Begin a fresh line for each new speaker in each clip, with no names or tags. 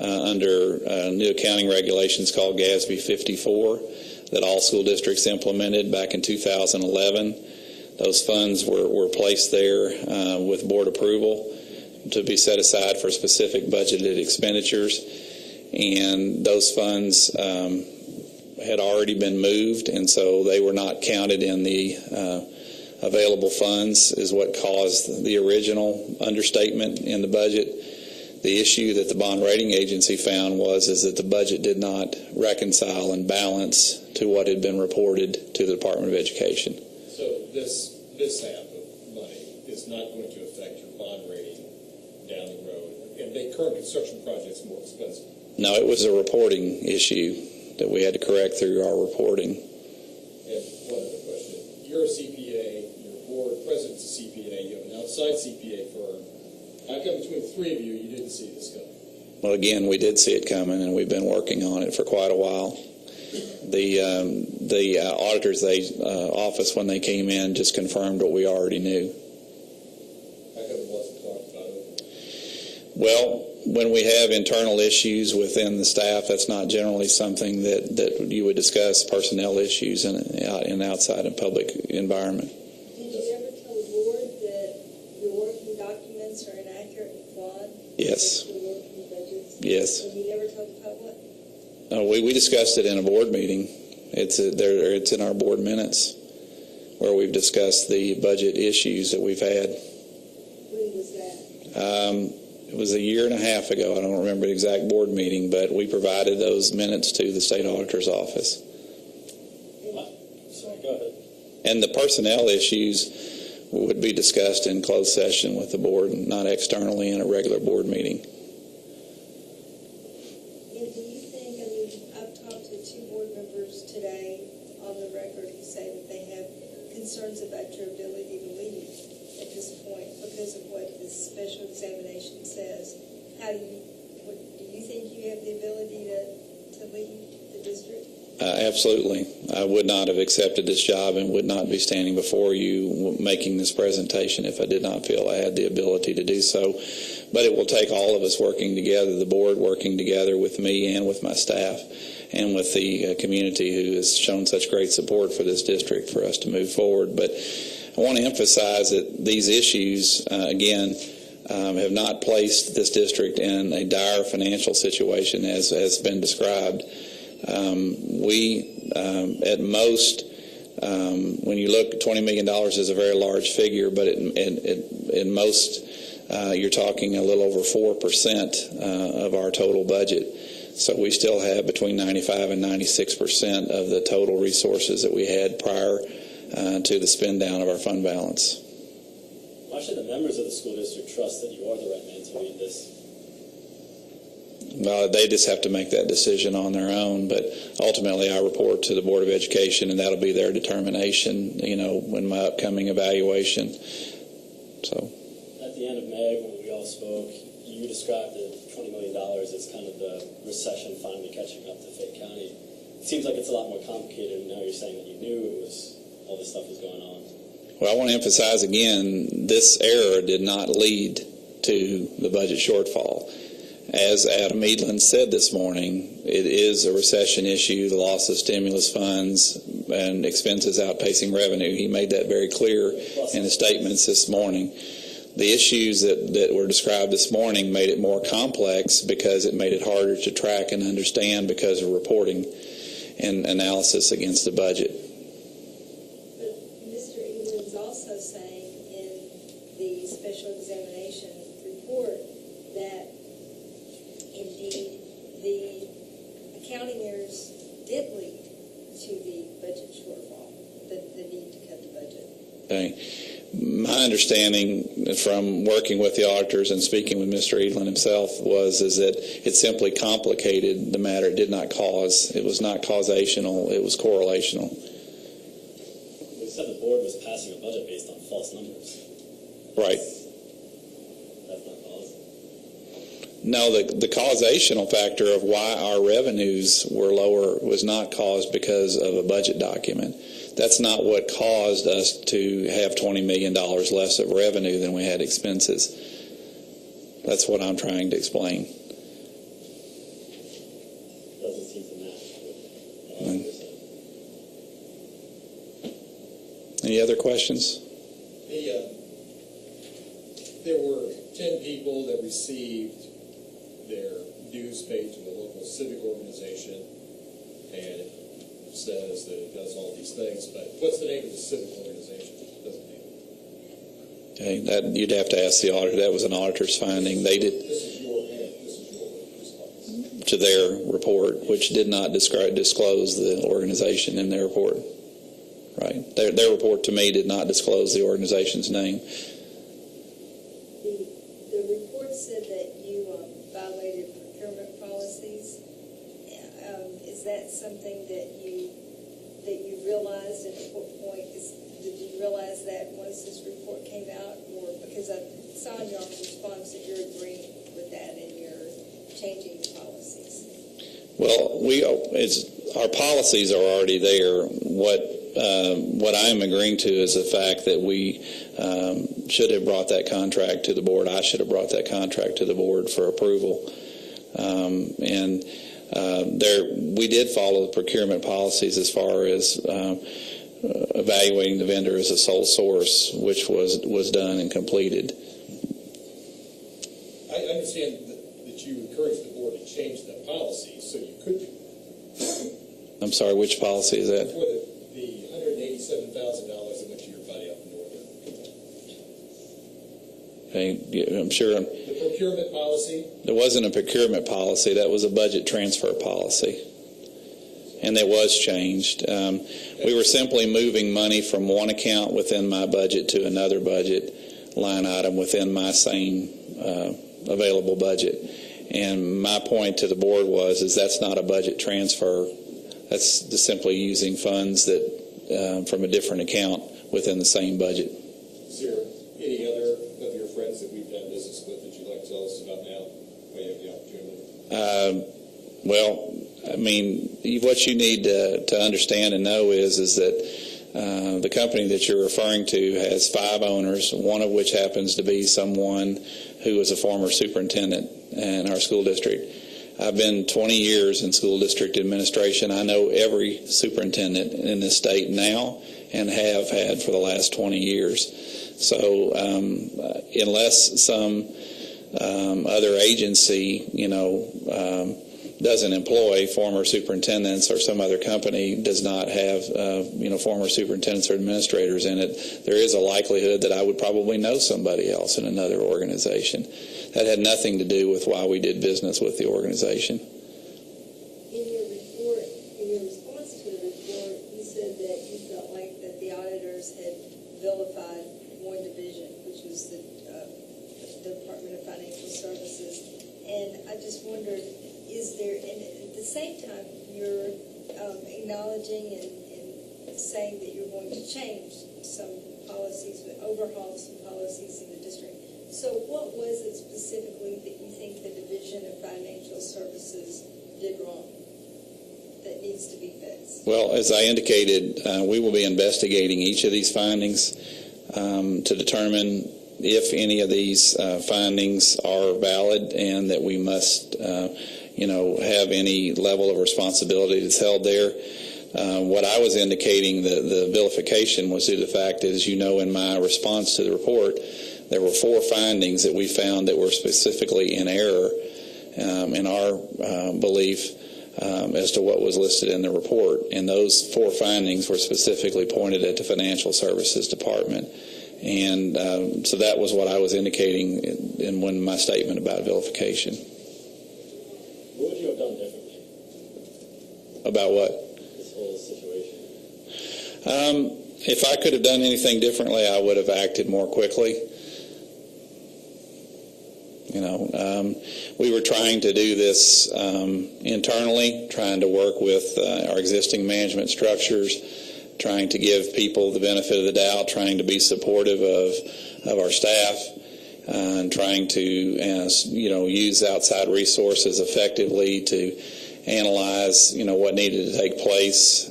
under new accounting regulations called GASB 54 that all school districts implemented back in 2011. Those funds were placed there with board approval to be set aside for specific budgeted expenditures, and those funds had already been moved, and so they were not counted in the available funds, is what caused the original understatement in the budget. The issue that the bond rating agency found is that the budget did not reconcile and balance to what had been reported to the Department of Education.
So this mishap of money is not going to affect your bond rating down the road and make current construction projects more expensive?
No, it was a reporting issue that we had to correct through our reporting.
And one other question. You're a CPA, your board president's a CPA, you have an outside CPA firm. How come between the three of you didn't see this coming?
Well, again, we did see it coming, and we've been working on it for quite a while. The auditor's office, when they came in, just confirmed what we already knew.
How come it wasn't talked about openly?
Well, when we have internal issues within the staff, that's not generally something that you would discuss personnel issues in outside and public environment.
Did you ever tell the board that your working documents are inaccurate and flawed?
Yes.
The working budgets?
Yes.
And you never told the public?
No, we discussed it in a board meeting. It's in our board minutes where we've discussed the budget issues that we've had.
When was that?
It was a year and a half ago. I don't remember the exact board meeting, but we provided those minutes to the state auditor's office.
Sorry, go ahead.
And the personnel issues would be discussed in closed session with the board, not externally in a regular board meeting.
And do you think, I've talked to two board members today on the record who say that they have concerns about your ability to lead at this point because of what this special examination says. Do you think you have the ability to lead the district?
Absolutely. I would not have accepted this job and would not be standing before you making this presentation if I did not feel I had the ability to do so. But it will take all of us working together, the board working together with me and with my staff and with the community who has shown such great support for this district for us to move forward. But I want to emphasize that these issues, again, have not placed this district in a dire financial situation as has been described. We, at most, when you look, $20 million is a very large figure, but in most, you're talking a little over 4% of our total budget. So we still have between 95 and 96% of the total resources that we had prior to the spend down of our fund balance.
Why should the members of the school district trust that you are the right man to lead this?
They just have to make that decision on their own, but ultimately I report to the Board of Education, and that'll be their determination, in my upcoming evaluation. So,
at the end of May, when we all spoke, you described the $20 million as kind of the recession finally catching up to Fayette County. It seems like it's a lot more complicated, and now you're saying that you knew all this stuff was going on.
Well, I want to emphasize again, this error did not lead to the budget shortfall. As Adam Edlin said this morning, it is a recession issue, the loss of stimulus funds and expenses outpacing revenue. He made that very clear in his statements this morning. The issues that were described this morning made it more complex because it made it harder to track and understand because of reporting and analysis against the budget.
But Mr. Edlin is also saying in the special examination report that indeed the accounting errors did lead to the budget shortfall, the need to cut the budget.
Okay. My understanding from working with the auditors and speaking with Mr. Edlin himself is that it simply complicated the matter. It did not cause. It was not causational. It was correlational.
We said the board was passing a budget based on false numbers.
Right.
That's not cause.
No, the causational factor of why our revenues were lower was not caused because of a budget document. That's not what caused us to have $20 million less of revenue than we had expenses. That's what I'm trying to explain. Any other questions?
There were 10 people that received their dues paid to a local civic organization, and it says that it does all these things, but what's the name of the civic organization? It doesn't name it.
Okay, that you'd have to ask the auditor. That was an auditor's finding. They did
This is your response.
to their report, which did not disclose the organization in their report. Right. Their report to me did not disclose the organization's name.
The report said that you violated procurement policies. Is that something that you realized, and at what point did you realize that once this report came out, or because I saw in your response that you're agreeing with that and you're changing the policies?
Well, our policies are already there. What I'm agreeing to is the fact that we should have brought that contract to the board. I should have brought that contract to the board for approval. We did follow the procurement policies as far as evaluating the vendor as a sole source, which was done and completed.
I understand that you encouraged the board to change the policy so you could.
I'm sorry, which policy is that?
For the $187,000 that went to your buddy up in Northern.
Okay, I'm sure.
The procurement policy?
There wasn't a procurement policy. That was a budget transfer policy. And it was changed. We were simply moving money from one account within my budget to another budget line item within my same available budget. And my point to the board is that's not a budget transfer. That's just simply using funds that from a different account within the same budget.
Is there any other of your friends that we've done business with that you'd like to tell us about now? When you have the opportunity.
Well, I mean, what you need to understand and know is that the company that you're referring to has 5 owners, one of which happens to be someone who was a former superintendent in our school district. I've been 20 years in school district administration. I know every superintendent in this state now and have had for the last 20 years. So unless some other agency, doesn't employ former superintendents, or some other company does not have, former superintendents or administrators in it, there is a likelihood that I would probably know somebody else in another organization. That had nothing to do with why we did business with the organization.
In your response to the report, you said that you felt like that the auditors had vilified one division, which was the Department of Financial Services. And I just wondered, is there, and at the same time, you're acknowledging and saying that you're going to change some policies, overhaul some policies in the district. So what was it specifically that you think the Division of Financial Services did wrong that needs to be fixed?
Well, as I indicated, we will be investigating each of these findings to determine if any of these findings are valid and that we must have any level of responsibility that's held there. What I was indicating, the vilification, was due to the fact that, as you know, in my response to the report, there were 4 findings that we found that were specifically in error in our belief as to what was listed in the report. And those 4 findings were specifically pointed at the Financial Services Department. And so that was what I was indicating in my statement about vilification.
What would you have done differently?
About what?
This whole situation.
If I could have done anything differently, I would have acted more quickly. We were trying to do this internally, trying to work with our existing management structures, trying to give people the benefit of the doubt, trying to be supportive of our staff, and trying to use outside resources effectively to analyze what needed to take place.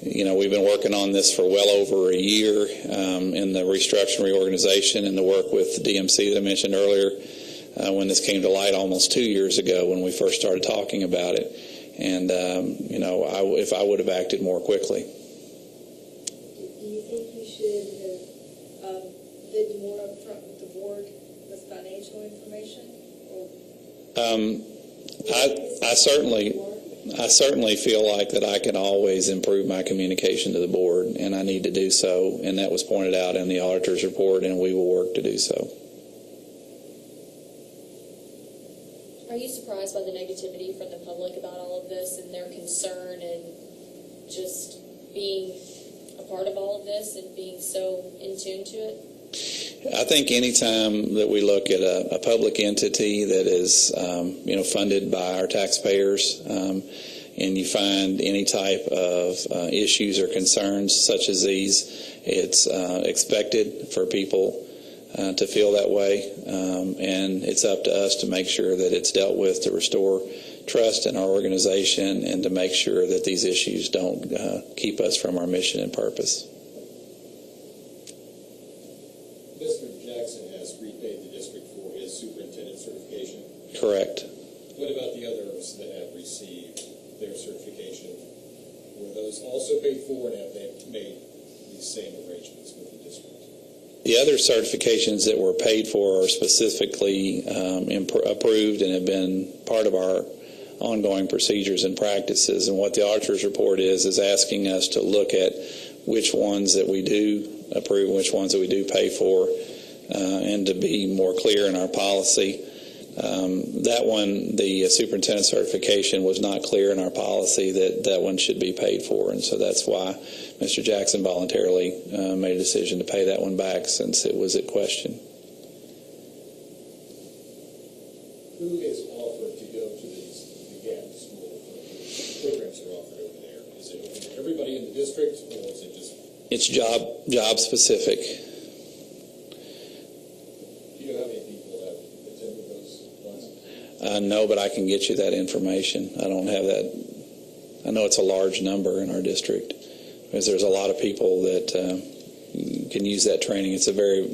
We've been working on this for well over a year in the restructuring reorganization and the work with the DMC that I mentioned earlier when this came to light almost 2 years ago when we first started talking about it. And, if I would have acted more quickly.
Do you think
I certainly feel like that I can always improve my communication to the board, and I need to do so, and that was pointed out in the auditor's report, and we will work to do so.
Are you surprised by the negativity from the public about all of this and their concern and just being a part of all of this and being so in tune to it?
I think any time that we look at a public entity that is, funded by our taxpayers, and you find any type of issues or concerns such as these, it's expected for people to feel that way, and it's up to us to make sure that it's dealt with to restore trust in our organization and to make sure that these issues don't keep us from our mission and purpose.
Mr. Jackson has repaid the district for his superintendent certification.
Correct.
What about the others that have received their certification? Were those also paid for, and have they made these same arrangements with the district?
The other certifications that were paid for are specifically approved and have been part of our ongoing procedures and practices. And what the auditor's report is asking us to look at which ones that we do approve and which ones that we do pay for, and to be more clear in our policy. That one, the superintendent certification, was not clear in our policy that one should be paid for, and so that's why Mr. Jackson voluntarily made a decision to pay that one back since it was at question.
Who is offered to go to the GAP school programs that are offered over there? Is it open to everybody in the district, or is it just?
It's job specific.
Do you know how many people have attended those classes?
No, but I can get you that information. I don't have that. I know it's a large number in our district because there's a lot of people that can use that training. It's a very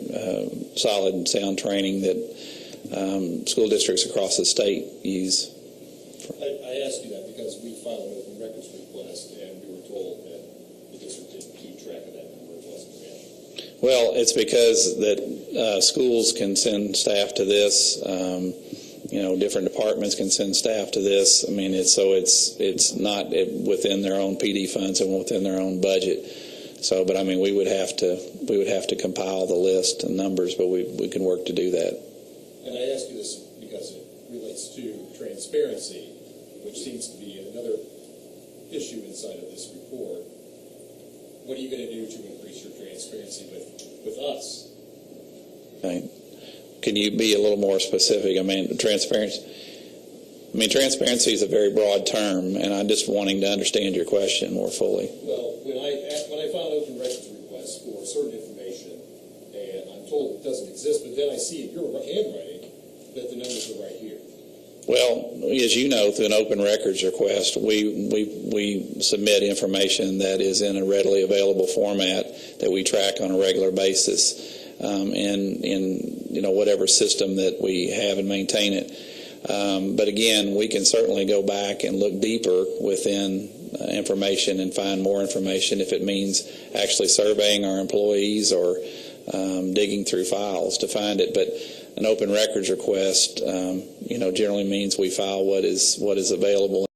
solid and sound training that school districts across the state use.
I ask you that because we filed an open records request, and we were told that the district didn't keep track of that number. It wasn't real.
Well, it's because that schools can send staff to this. Different departments can send staff to this. I mean, it's not within their own PD funds and within their own budget. So, but I mean, we would have to compile the list and numbers, but we can work to do that.
And I ask you this because it relates to transparency, which seems to be another issue inside of this report. What are you going to do to increase your transparency with us?
Right. Can you be a little more specific? I mean, transparency is a very broad term, and I'm just wanting to understand your question more fully.
Well, when I file an open records request for certain information, and I'm told it doesn't exist, but then I see in your handwriting that the numbers are right here.
Well, as you know, through an open records request, we submit information that is in a readily available format that we track on a regular basis. In whatever system that we have and maintain it. But again, we can certainly go back and look deeper within information and find more information if it means actually surveying our employees or digging through files to find it. But an open records request, generally means we file what is available